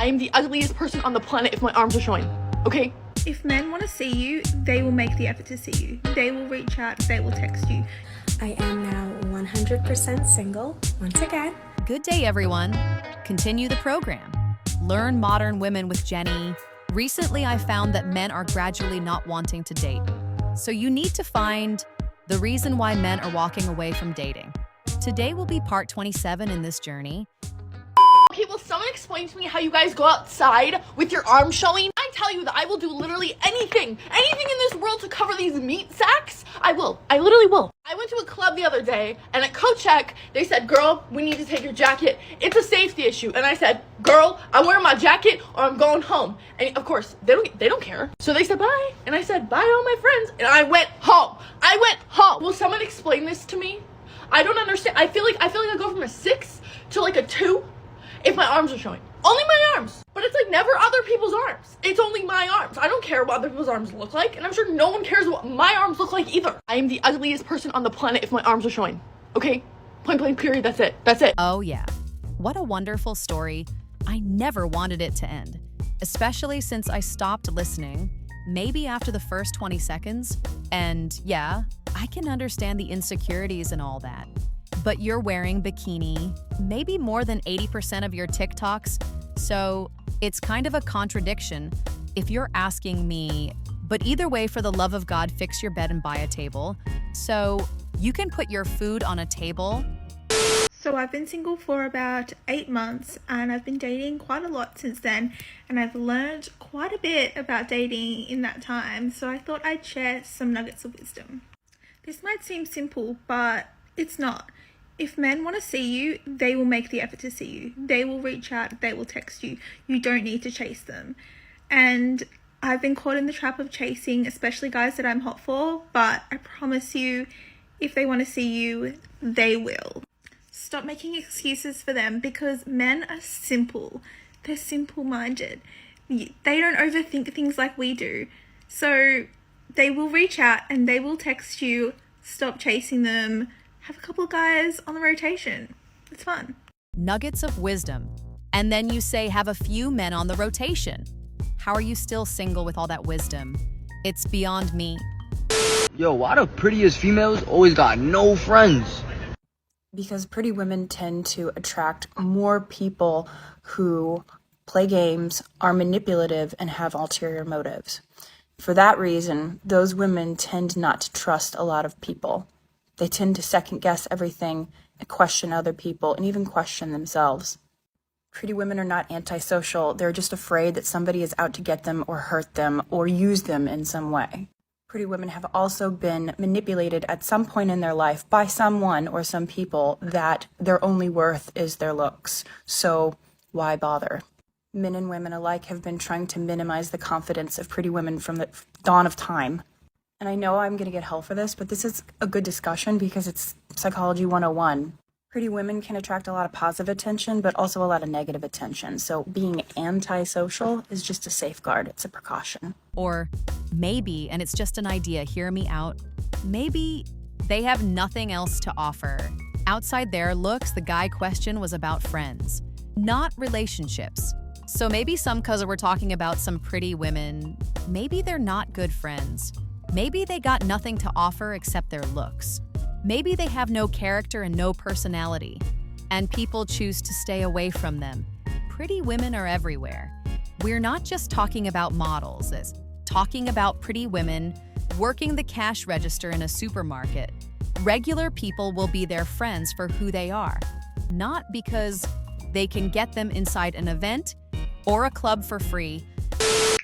I am the ugliest person on the planet if my arms are showing, okay? If men want to see you, they will make the effort to see you. They will reach out, they will text you. I am now 100% single, once again. Good day, everyone. Continue the program. Learn modern women with Jenny. Recently, I found that men are gradually not wanting to date. So you need to find the reason why men are walking away from dating. Today will be part 27 in this journey. Okay, will someone explain to me how you guys go outside with your arms showing? I tell you that I will do literally anything in this world to cover these meat sacks. I literally will. I went to a club the other day, and at coat check, they said, girl, we need to take your jacket. It's a safety issue. And I said, girl, I'm wearing my jacket or I'm going home. And of course, they don't care. So they said bye. And I said, bye all my friends. And I went home. Will someone explain this to me? I don't understand. I feel like I go from a 6 to like a 2 if my arms are showing. Only my arms. But it's like never other people's arms. It's only my arms. I don't care what other people's arms look like, and I'm sure no one cares what my arms look like either. I am the ugliest person on the planet if my arms are showing. Okay? Point blank period. That's it. Oh yeah. What a wonderful story. I never wanted it to end, especially since I stopped listening, maybe after the first 20 seconds. And yeah, I can understand the insecurities and all that. But you're wearing bikini, maybe more than 80% of your TikToks, so it's kind of a contradiction if you're asking me. But either way, for the love of God, fix your bed and buy a table so you can put your food on a table. So I've been single for about 8 months, and I've been dating quite a lot since then, and I've learned quite a bit about dating in that time, so I thought I'd share some nuggets of wisdom. This might seem simple, but it's not. If men want to see you, they will make the effort to see you. They will reach out, they will text you. You don't need to chase them. And I've been caught in the trap of chasing, especially guys that I'm hot for, but I promise you, if they want to see you, they will. Stop making excuses for them, because men are simple. They're simple-minded. They don't overthink things like we do. So they will reach out and they will text you. Stop chasing them. Have a couple of guys on the rotation. It's fun. Nuggets of wisdom. And then you say have a few men on the rotation. How are you still single with all that wisdom? It's beyond me. Yo, why the prettiest females always got no friends? Because pretty women tend to attract more people who play games, are manipulative, and have ulterior motives. For that reason, those women tend not to trust a lot of people. They tend to second guess everything and question other people and even question themselves. Pretty women are not antisocial. They're just afraid that somebody is out to get them or hurt them or use them in some way. Pretty women have also been manipulated at some point in their life by someone or some people that their only worth is their looks. So why bother? Men and women alike have been trying to minimize the confidence of pretty women from the dawn of time. And I know I'm going to get hell for this, but this is a good discussion because it's Psychology 101. Pretty women can attract a lot of positive attention, but also a lot of negative attention. So being antisocial is just a safeguard. It's a precaution. Or maybe, and it's just an idea, hear me out, maybe they have nothing else to offer. Outside their looks, the guy question was about friends, not relationships. So maybe because we're talking about some pretty women, maybe they're not good friends. Maybe they got nothing to offer except their looks. Maybe they have no character and no personality, and people choose to stay away from them. Pretty women are everywhere. We're not just talking about models, it's talking about pretty women working the cash register in a supermarket. Regular people will be their friends for who they are, not because they can get them inside an event or a club for free.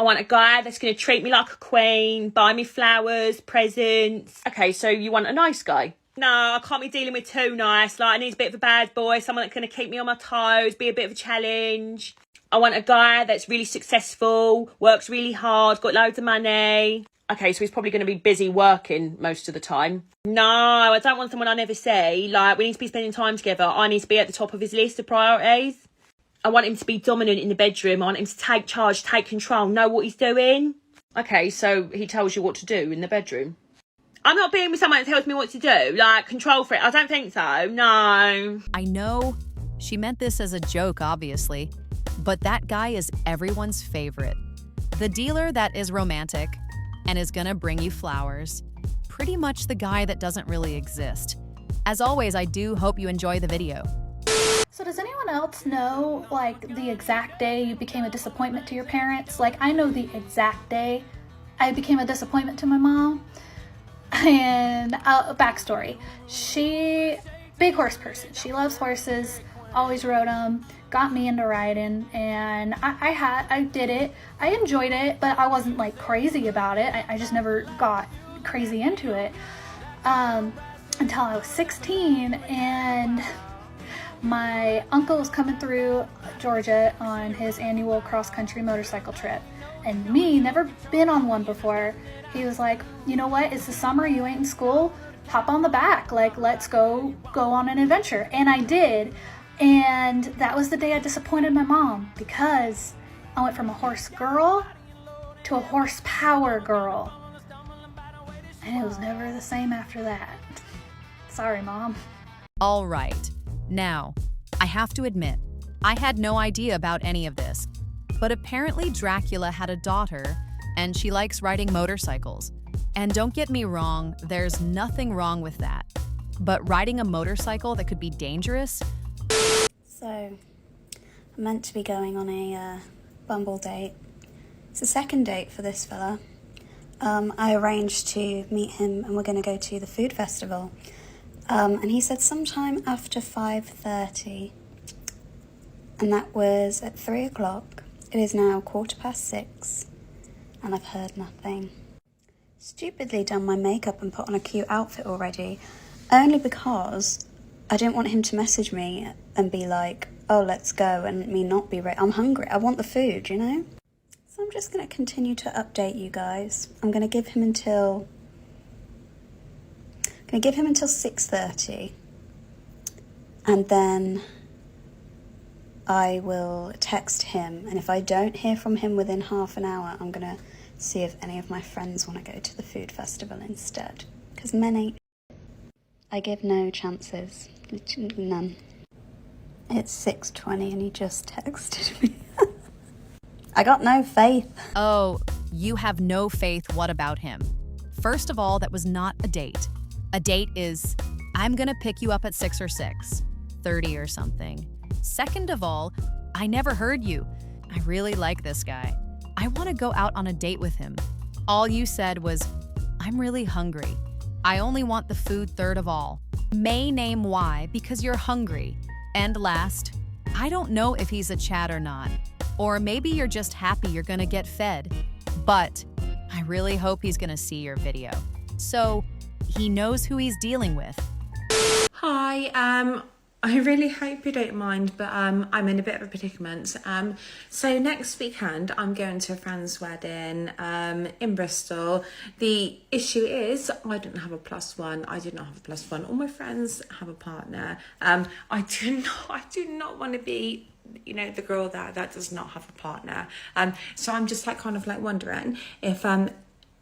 I want a guy that's going to treat me like a queen, buy me flowers, presents. Okay, so you want a nice guy? No, I can't be dealing with too nice. Like, I need a bit of a bad boy, someone that's going to keep me on my toes, be a bit of a challenge. I want a guy that's really successful, works really hard, got loads of money. Okay, so he's probably going to be busy working most of the time. No, I don't want someone I never see. Like, we need to be spending time together. I need to be at the top of his list of priorities. I want him to be dominant in the bedroom. I want him to take charge, take control, know what he's doing. Okay, so he tells you what to do in the bedroom. I'm not being with someone that tells me what to do, like control freak. I don't think so, no. I know she meant this as a joke, obviously, But that guy is everyone's favorite. The dealer that is romantic and is gonna bring you flowers. Pretty much the guy that doesn't really exist. As always, I do hope you enjoy the video. So does anyone else know, like, the exact day you became a disappointment to your parents? Like, I know the exact day I became a disappointment to my mom. And backstory, she, big horse person. She loves horses, always rode them, got me into riding, and I did it. I enjoyed it, but I wasn't like crazy about it. I just never got crazy into it until I was 16, and my uncle was coming through Georgia on his annual cross-country motorcycle trip, and me, never been on one before, he was like, you know what, it's the summer, you ain't in school, hop on the back, like, let's go on an adventure. And I did, and that was the day I disappointed my mom, because I went from a horse girl to a horsepower girl, and it was never the same after that. Sorry, Mom. All right. Now, I have to admit, I had no idea about any of this. But apparently Dracula had a daughter, and she likes riding motorcycles. And don't get me wrong, there's nothing wrong with that. But riding a motorcycle that could be dangerous? So, I'm meant to be going on a Bumble date. It's the second date for this fella. I arranged to meet him and we're going to go to the food festival. And he said sometime after 5:30. And that was at 3 o'clock. It is now 6:15. And I've heard nothing. Stupidly done my makeup and put on a cute outfit already. Only because I didn't want him to message me and be like, oh, let's go, and me not be ready. I'm hungry. I want the food, you know? So I'm just going to continue to update you guys. I'm going to give him until 6:30. And then I will text him. And if I don't hear from him within half an hour, I'm going to see if any of my friends want to go to the food festival instead. Because men ain't... I give no chances. Literally none. It's 6:20 and he just texted me. I got no faith. Oh, you have no faith. What about him? First of all, that was not a date. A date is, I'm gonna pick you up at 6 or 6:30 or something. Second of all, I never heard you. I really like this guy. I wanna go out on a date with him. All you said was, I'm really hungry. I only want the food third of all. May name why, because you're hungry. And last, I don't know if he's a Chad or not. Or maybe you're just happy you're gonna get fed. But I really hope he's gonna see your video. So he knows who he's dealing with. Hi, I really hope you don't mind, but I'm in a bit of a predicament. So next weekend I'm going to a friend's wedding in Bristol. The issue is I don't have a +1. I do not have a +1. All my friends have a partner. I do not want to be, you know, the girl that does not have a partner. So I'm just like kind of like wondering if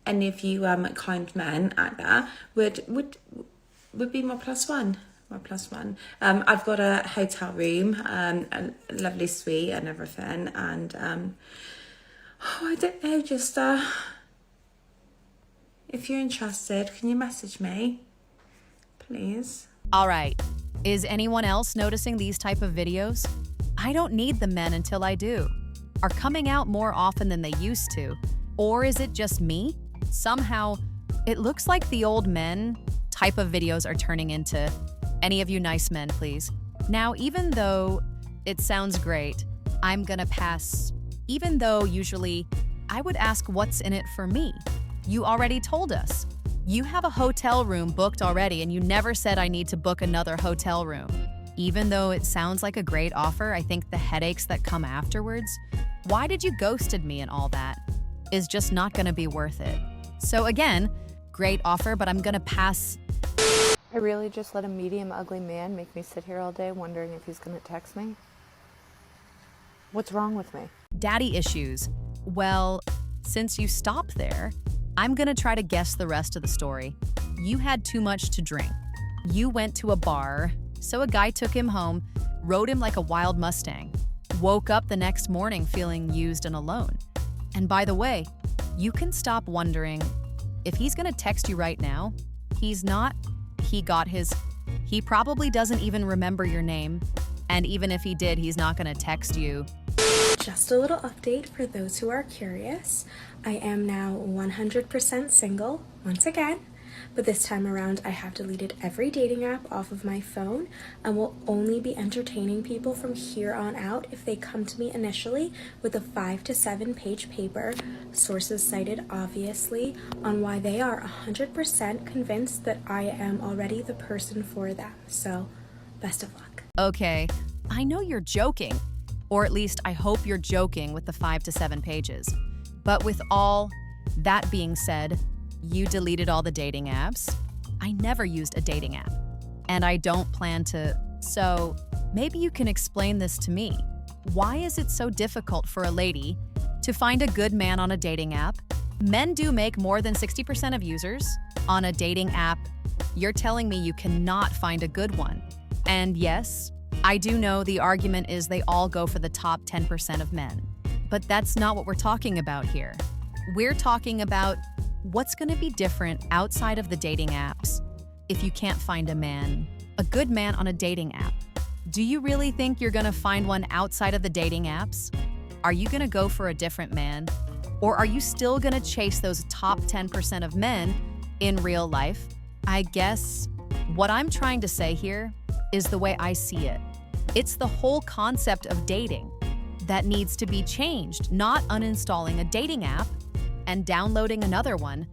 any of you kind men out there would be my +1. My +1. I've got a hotel room, a lovely suite and everything, and I don't know, just if you're interested, can you message me, please? All right, is anyone else noticing these type of videos? I don't need the men until I do. Are coming out more often than they used to? Or is it just me? Somehow, it looks like the old men type of videos are turning into any of you nice men, please. Now, even though it sounds great, I'm gonna pass. Even though usually I would ask what's in it for me. You already told us. You have a hotel room booked already and you never said I need to book another hotel room. Even though it sounds like a great offer, I think the headaches that come afterwards, why did you ghosted me and all that, is just not gonna be worth it. So again, great offer, but I'm gonna pass. I really just let a medium ugly man make me sit here all day wondering if he's gonna text me? What's wrong with me? Daddy issues. Well, since you stopped there, I'm gonna try to guess the rest of the story. You had too much to drink. You went to a bar, so a guy took him home, rode him like a wild Mustang. woke up the next morning feeling used and alone. And by the way, you can stop wondering if he's gonna text you right now. He's not. He probably doesn't even remember your name. And even if he did, he's not gonna text you. Just a little update for those who are curious. I am now 100% single once again, but this time around I have deleted every dating app off of my phone and will only be entertaining people from here on out if they come to me initially with a 5 to 7 page paper, sources cited obviously, on why they are 100% convinced that I am already the person for them. So, best of luck. Okay, I know you're joking. Or at least I hope you're joking with the 5 to 7 pages. But with all that being said, you deleted all the dating apps. I never used a dating app. And I don't plan to. So maybe you can explain this to me. Why is it so difficult for a lady to find a good man on a dating app? Men do make more than 60% of users on a dating app. You're telling me you cannot find a good one. And yes, I do know the argument is they all go for the top 10% of men. But that's not what we're talking about here. We're talking about what's going to be different outside of the dating apps if you can't find a good man on a dating app. Do you really think you're going to find one outside of the dating apps? Are you going to go for a different man? Or are you still going to chase those top 10% of men in real life? I guess what I'm trying to say here is the way I see it. It's the whole concept of dating that needs to be changed, not uninstalling a dating app and downloading another one